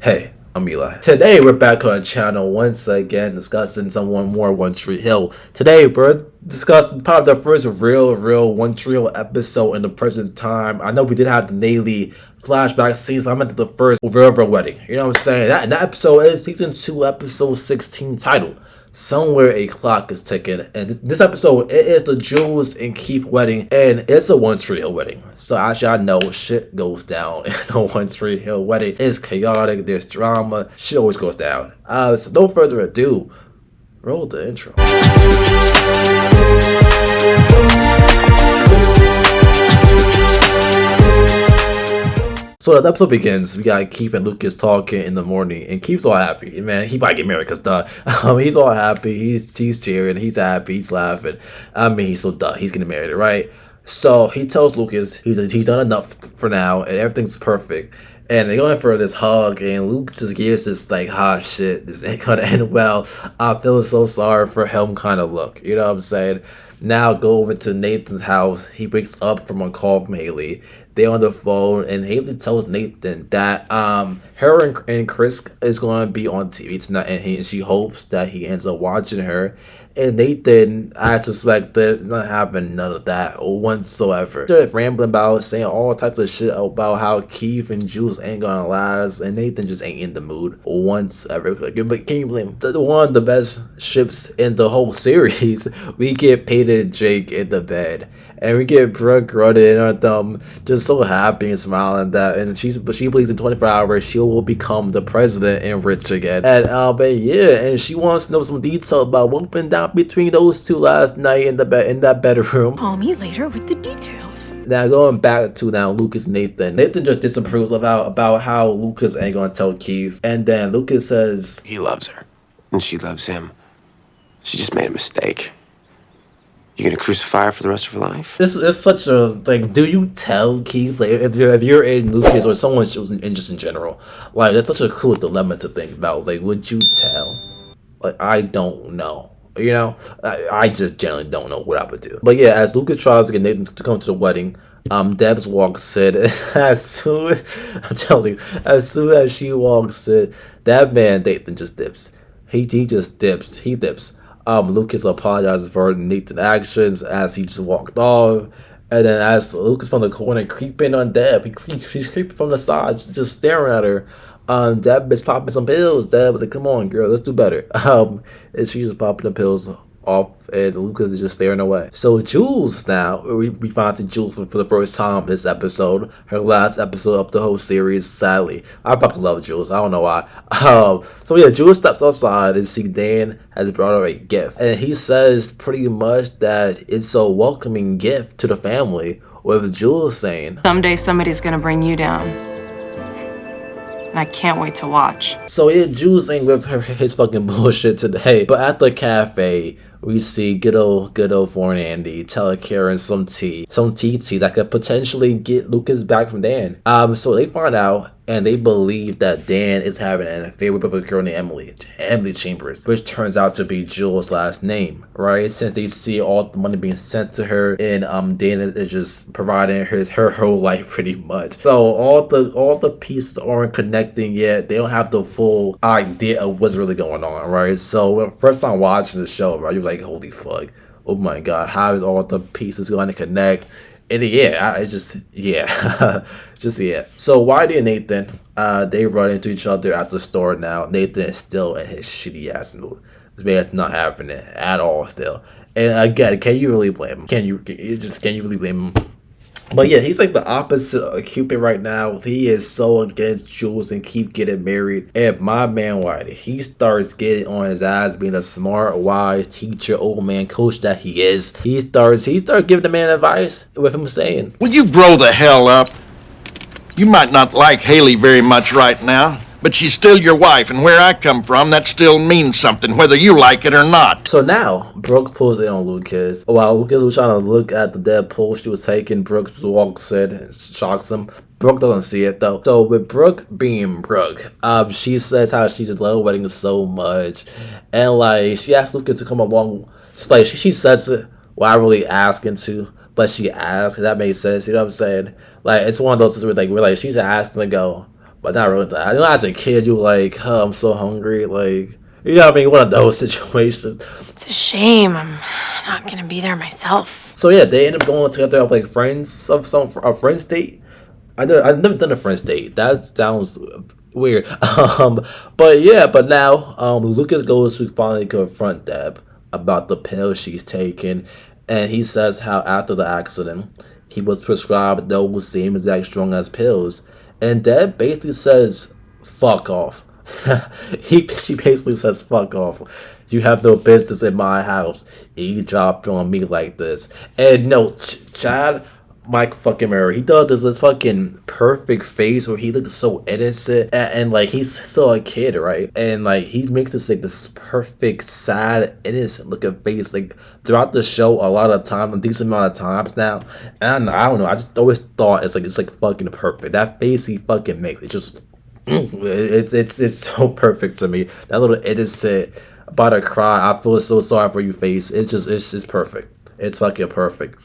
Hey, I'm Eli. Today we're back on the channel once again discussing some more One Tree Hill. Today we're discussing probably the first real One Tree Hill episode in the present time. I know we did have the daily flashback scenes, but I meant the first real wedding. You know what I'm saying? That episode is season 2, episode 16, titled Somewhere a Clock is Ticking. And this episode, it is the Jules and Keith wedding, and it's a One Tree Hill wedding. So as y'all know, shit goes down in a One Tree Hill wedding. It's chaotic, there's drama, shit always goes down. So no further ado, roll the intro. So the episode begins. We got Keith and Lucas talking in the morning, and Keith's all happy. Man, he might get married because he's all happy. He's cheering. He's happy. He's laughing. I mean, he's so duh. He's getting married, right? So he tells Lucas he's done enough for now, and everything's perfect. And they go in for this hug, and Luke just gives this like, shit, this ain't gonna end well. I feel so sorry for him kind of look. You know what I'm saying? Now go over to Nathan's house. He wakes up from a call from Haley. They're on the phone, and Haley tells Nathan that her and Chris is going to be on TV tonight, and she hopes that he ends up watching her. And Nathan, I suspect that is not having none of that whatsoever. They're rambling about saying all types of shit about how Keith and Jules ain't gonna last, and Nathan just ain't in the mood whatsoever. But can you blame him? One of the best ships in the whole series, we get Peyton and Jake in the bed, and we get Brooke running her thumb, just so happy and smiling that, and she believes in 24 hours she will become the president and rich again. And but yeah, and she wants to know some detail about what went down between those two last night in that bedroom. Call me later with the details. Now going back to Lucas and Nathan. Nathan just disapproves about how Lucas ain't gonna tell Keith, and then Lucas says he loves her and she loves him. She just made a mistake. You gonna crucify her for the rest of her life? This is such a like. Do you tell Keith, like, if you're in Lucas or someone just in general? Like, that's such a cool dilemma to think about. Like, would you tell? Like, I don't know. You know, I just generally don't know what I would do. But yeah, as Lucas tries to get Nathan to come to the wedding, Debs walks in. As soon as she walks in, that man Nathan just dips. He just dips. He dips. Lucas apologizes for Nathan's actions as he just walked off. And then as Lucas from the corner creeping on Deb, she's creeping from the side, just staring at her. Deb is popping some pills. Deb, like, come on, girl, let's do better. And she's just popping the pills off, and Lucas is just staring away. So Jules now, we find to Jules for the first time this episode, her last episode of the whole series, sadly. I fucking love Jules, I don't know why. So yeah, Jules steps outside and sees Dan has brought her a gift. And he says pretty much that it's a welcoming gift to the family, with Jules saying, Someday somebody's gonna bring you down. And I can't wait to watch. So yeah, Jules ain't with his fucking bullshit today. But at the cafe, we see good old foreign Andy telling Karen some tea that could potentially get Lucas back from Dan. So they find out, and they believe that Dan is having an affair with a girl named Emily Chambers, which turns out to be Jules' last name, right? Since they see all the money being sent to her, and Dan is just providing her whole life pretty much. So all the pieces aren't connecting yet. They don't have the full idea of what's really going on, right? So first time watching the show, right, you're like, holy fuck, oh my god, how is all the pieces going to connect? And yeah, So Whitey and Nathan, they run into each other at the store now. Nathan is still in his shitty ass mood. This man's not having it at all still. And again, can you really blame him? Can you really blame him? But yeah, he's like the opposite of Cupid right now. He is so against Jules and Keith getting married. And my man Whitey, he starts getting on his ass, being a smart, wise teacher, old man coach that he is. He starts giving the man advice with him saying, "Will you grow the hell up? You might not like Haley very much right now, but she's still your wife, and where I come from, that still means something, whether you like it or not." So now, Brooke pulls in on Lucas. While Lucas was trying to look at the dead pull she was taking, Brooke walks in and shocks him. Brooke doesn't see it though. So with Brooke being Brooke, she says how she just loves weddings so much. And like, she asked Lucas to come along. She's like, she says it without really asking to, but she asked. That makes sense, you know what I'm saying? Like, it's one of those things where like she's asking to go, but not really that. You know, as a kid, you like, oh, I'm so hungry, like, you know what I mean? One of those situations. It's a shame. I'm not gonna be there myself. So yeah, they end up going together of like friends of a friends date. I've never done a friends date. That sounds weird. But yeah, but now Lucas goes to finally confront Deb about the pills she's taking, and he says how after the accident he was prescribed those same exact strong as pills, and Deb basically says, "Fuck off." She basically says, "Fuck off. You have no business in my house. You drop on me like this." And no, Chad, Mike fucking Murray, he does this fucking perfect face where he looks so innocent and like he's still a kid, right? And like he makes this like this perfect, sad, innocent looking face like throughout the show a lot of times, a decent amount of times now. And I don't know, I just always thought it's like fucking perfect. That face he fucking makes, it just it's so perfect to me. That little innocent about to cry, I feel so sorry for you face. It's just perfect. It's fucking perfect.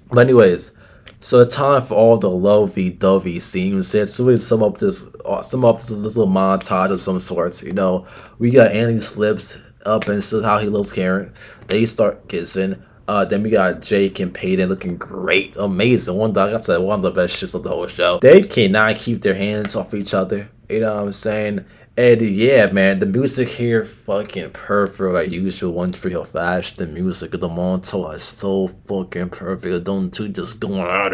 But anyways, so it's time for all the lovey-dovey scenes. It's really some of this little montage of some sorts. You know, we got Annie slips up and says how he loves Karen. They start kissing. Then we got Jake and Peyton looking great, amazing. Like I said, one of the best shits of the whole show. They cannot keep their hands off each other. You know what I'm saying? And yeah, man, the music here fucking perfect like usual. Once for your fashion, the music of the montage so fucking perfect. Don't two just going out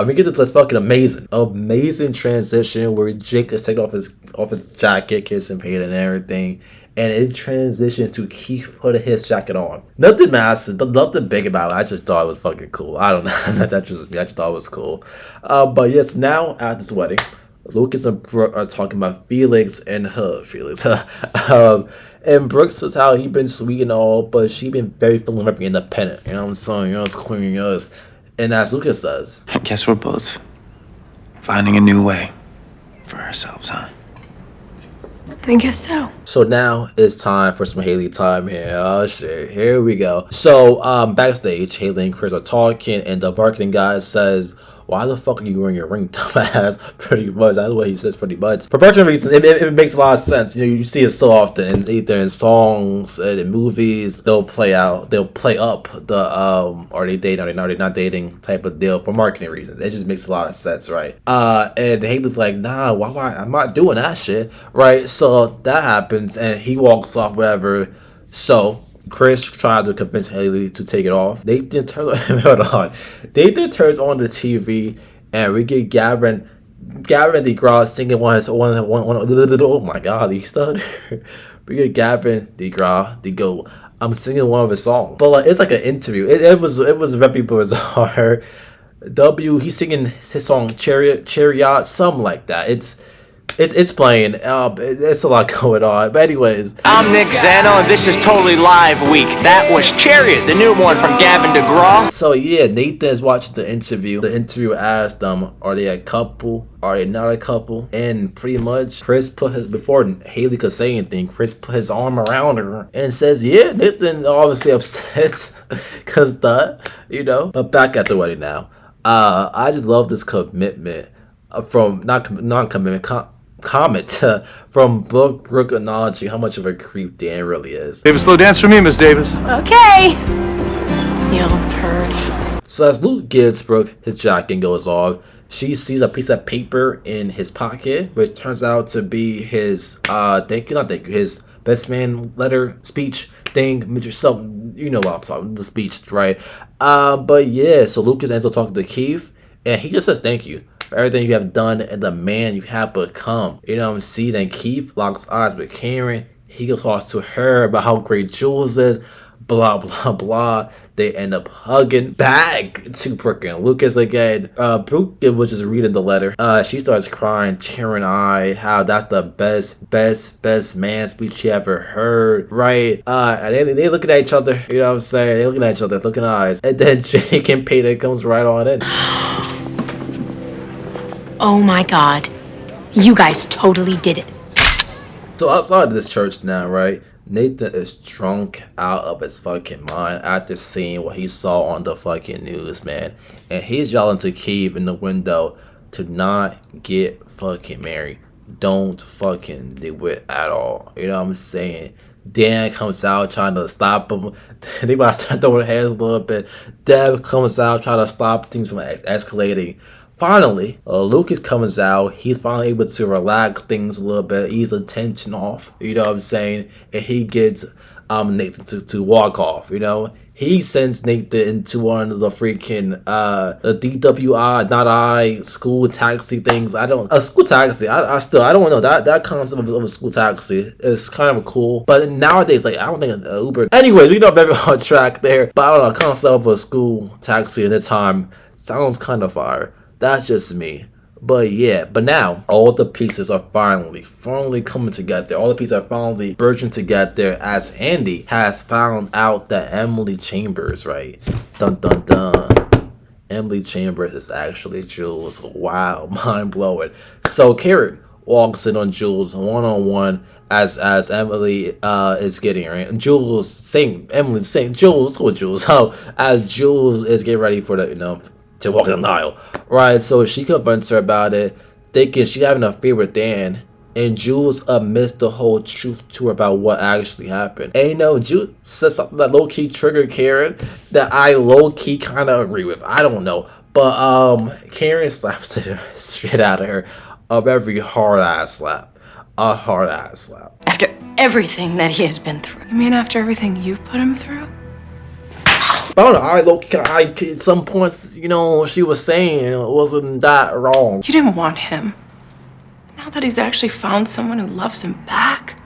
we get this fucking amazing transition where Jake is taking off his jacket, kissing Peyton and everything. And it transitioned to Keith putting his jacket on. Nothing massive, nothing big about it. I just thought it was fucking cool. I don't know. That's just me. I just thought it was cool. But yes, now at this wedding, Lucas and Brooke are talking about Felix. And Brooke says how he been sweet and all, but she been very philanthropic independent. You know what I'm saying? Yes, queen, yes. And as Lucas says, I guess we're both finding a new way for ourselves, huh? I guess so. So now it's time for some Haley time here. Oh shit, here we go. So backstage, Haley and Chris are talking, and the marketing guy says, "Why the fuck are you wearing your ring, dumbass?" Pretty much, that's what he says. Pretty much for marketing reasons, it makes a lot of sense. You know, you see it so often, and either in songs and in movies, they'll play up the are they dating, are they not dating type of deal for marketing reasons. It just makes a lot of sense, right? And Haley's like, "Nah, why? I'm not doing that shit," right? So that happens, and he walks off, whatever. So Chris tried to convince Haley to take it off. Nathan turns on the TV, and we get Gavin DeGraw singing one. Oh my God, he stuttered. We get Gavin DeGraw. I'm singing one of his songs, but like it's like an interview. It was very bizarre. He's singing his song Chariot, something like that. It's playing. It's a lot going on. But anyways, I'm Nick Zano, and this is Totally Live Week. That was Chariot, the new one from Gavin DeGraw. So yeah, Nathan is watching the interview. The interviewer asked them, "Are they a couple? Are they not a couple?" And pretty much, Chris before Haley could say anything, Chris put his arm around her and says, "Yeah." Nathan obviously upset because But back at the wedding now. I just love this commitment from comment from Brooke acknowledging how much of a creep Dan really is. Davis, slow dance for me, Miss Davis. Okay. You little perv. So as Luke gives Brooke his jacket and goes off, she sees a piece of paper in his pocket, which turns out to be his his best man letter speech thing, something, you know what I'm talking, the speech, right? But yeah, so Lucas ends up talking to Keith, and he just says thank you for everything you have done and the man you have become. You know what I'm saying? Then Keith locks eyes with Karen. He talks to her about how great Jules is. Blah blah blah. They end up hugging back to Brooke and Lucas again. Brooke was just reading the letter. She starts crying, tearing eyed, how that's the best man speech she ever heard, right? And they looking at each other, you know what I'm saying? They looking at each other, looking eyes. And then Jake and Peyton comes right on in. Oh my God. You guys totally did it. So outside this church now, right? Nathan is drunk out of his fucking mind after seeing what he saw on the fucking news, man. And he's yelling to Keith in the window to not get fucking marry. Don't fucking do it at all. You know what I'm saying? Dan comes out trying to stop him. They about to start throwing hands a little bit. Deb comes out trying to stop things from escalating. Finally, Lucas comes out. He's finally able to relax things a little bit, ease the tension off. You know what I'm saying? And he gets Nathan to walk off. You know, he sends Nathan into one of the freaking the DWI, not I, school taxi things. I don't a school taxi. I still I don't know that concept of a school taxi is kind of cool. But nowadays, like I don't think an Uber. Anyway, we don't maybe on track there. But I don't know, concept of a school taxi in the time sounds kind of fire. That's just me. But yeah, but now all the pieces are finally coming together. All the pieces are finally merging together as Andy has found out that Emily Chambers, right? Dun dun dun. Emily Chambers is actually Jules. Wow, mind blowing. So Karen walks in on Jules one-on-one as Emily is getting her. And Jules saying Emily's saying Jules, who Jules? How as Jules is getting ready for the to walk in the aisle, right? So she confronts her about it, thinking she's having an affair with Dan, and Jules admits the whole truth to her about what actually happened. And Jules says something that low-key triggered Karen that I low-key kind of agree with. I don't know, but Karen slaps the shit out of her of every hard-ass slap. A hard-ass slap. After everything that he has been through. You mean after everything you put him through? But I don't know, at some points, she was saying it wasn't that wrong. You didn't want him. Now that he's actually found someone who loves him back,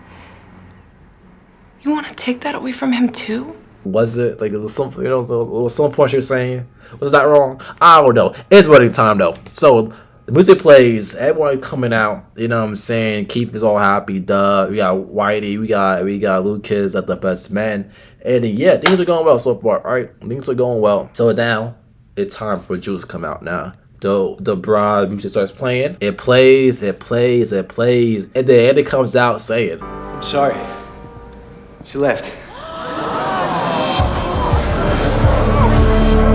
you want to take that away from him too? Was it? Like, there was some, there was some point she was saying, was that wrong? I don't know. It's wedding time though. So, the music plays, everyone coming out, you know what I'm saying? Keith is all happy, duh. We got Whitey, we got Lucas at the best men. And yeah, things are going well so far, alright? Things are going well. So now, it's time for Jules to come out now. The bride music starts playing. It plays. And then Andy comes out saying, I'm sorry. She left.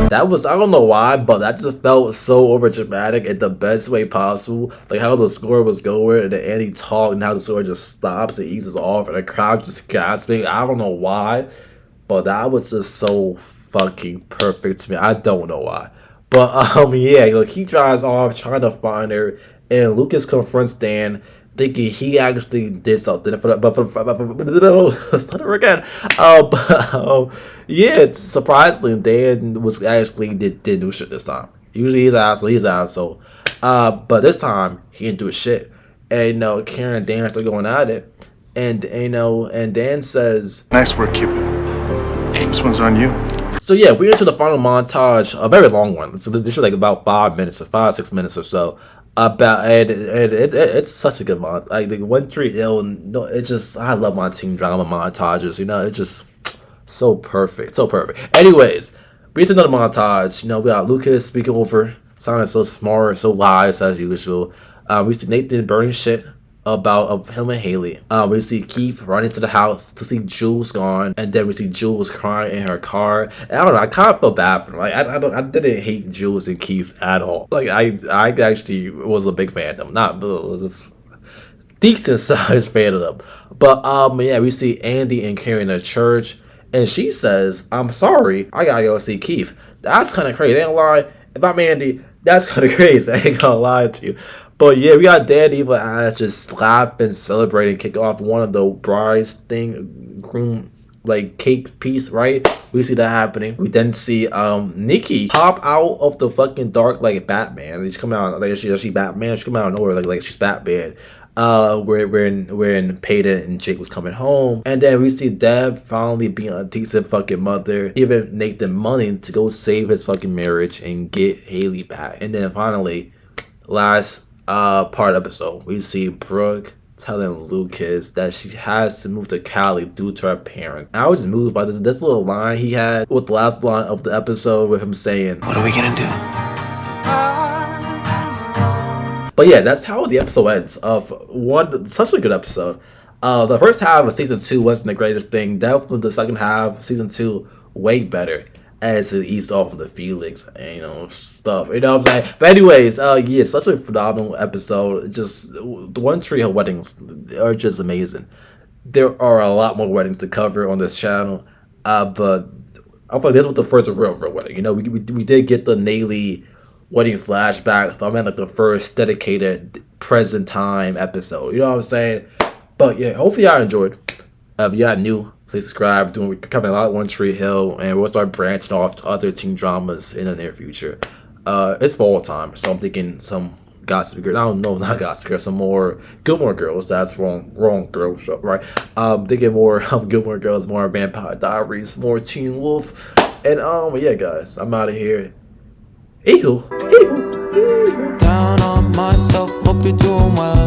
That was, I don't know why, but that just felt so over dramatic in the best way possible. Like how the score was going and then Andy talked and how the score just stops and eases off and the crowd just gasping. I don't know why, but that was just so fucking perfect to me. I don't know why. But yeah, like he drives off trying to find her and Lucas confronts Dan thinking he actually did something but stutter again. Yeah, it's surprisingly Dan was actually did new shit this time. Usually he's an asshole. But this time he didn't do shit. And Karen and Dan start going at it. And and Dan says, "Nice work, Cupid. This one's on you." So yeah, we're into the final montage, a very long one. So this is like about 5 minutes or 6 minutes or so. About it's such a good montage. Like the 1-3 no, it just I love my teen drama montages. It's just so perfect, so perfect. Anyways, we into another montage. We got Lucas speaking over, sounding so smart, so wise as usual. We see Nathan burning shit of him and Haley. We see Keith run into the house to see Jules gone, and then we see Jules crying in her car. And I don't know, I kind of feel bad for him. Like I didn't hate Jules and Keith at all. Like I actually was a big fan of them. Not just decent sized fan of them. But yeah, we see Andy and Karen in church, and she says, "I'm sorry, I gotta go see Keith." That's kind of crazy. Ain't gonna lie. If I'm Andy, that's kind of crazy. I ain't gonna lie to you. But yeah, we got Dan Evil Ass just slapping, celebrating, kick off one of the bride's groom like cake piece, right? We see that happening. We then see Nikki pop out of the fucking dark like Batman. She come out like she Batman. She come out of nowhere like she's Batman. When Peyton and Jake was coming home, and then we see Deb finally being a decent fucking mother, giving Nathan money to go save his fucking marriage and get Haley back. And then finally, last part episode, we see Brooke telling Lucas that she has to move to Cali due to her parents. I was just moved by this little line he had with the last line of the episode with him saying, What are we gonna do? But yeah, that's how the episode ends. Such a good episode. The first half of season 2 wasn't the greatest thing. Definitely the second half, season 2, way better. as it eased off of the Felix and stuff. You know what I'm saying? But anyways, yeah, such a phenomenal episode. Just the One Tree Hill weddings are just amazing. There are a lot more weddings to cover on this channel, but I thought this was the first real wedding. We did get the Naley wedding flashbacks, but I meant like the first dedicated present time episode. You know what I'm saying? But yeah, hopefully y'all enjoyed. If y'all new, please subscribe. We're covering a lot of One Tree Hill, and we'll start branching off to other teen dramas in the near future. It's fall time, so I'm thinking some Gossip Girl. I don't know, not Gossip Girl. Some more Gilmore Girls. That's wrong girl show, right? Thinking more Gilmore Girls, more Vampire Diaries, more Teen Wolf, and yeah, guys, I'm out of here. Eagle. Down on myself, hope you're doing well.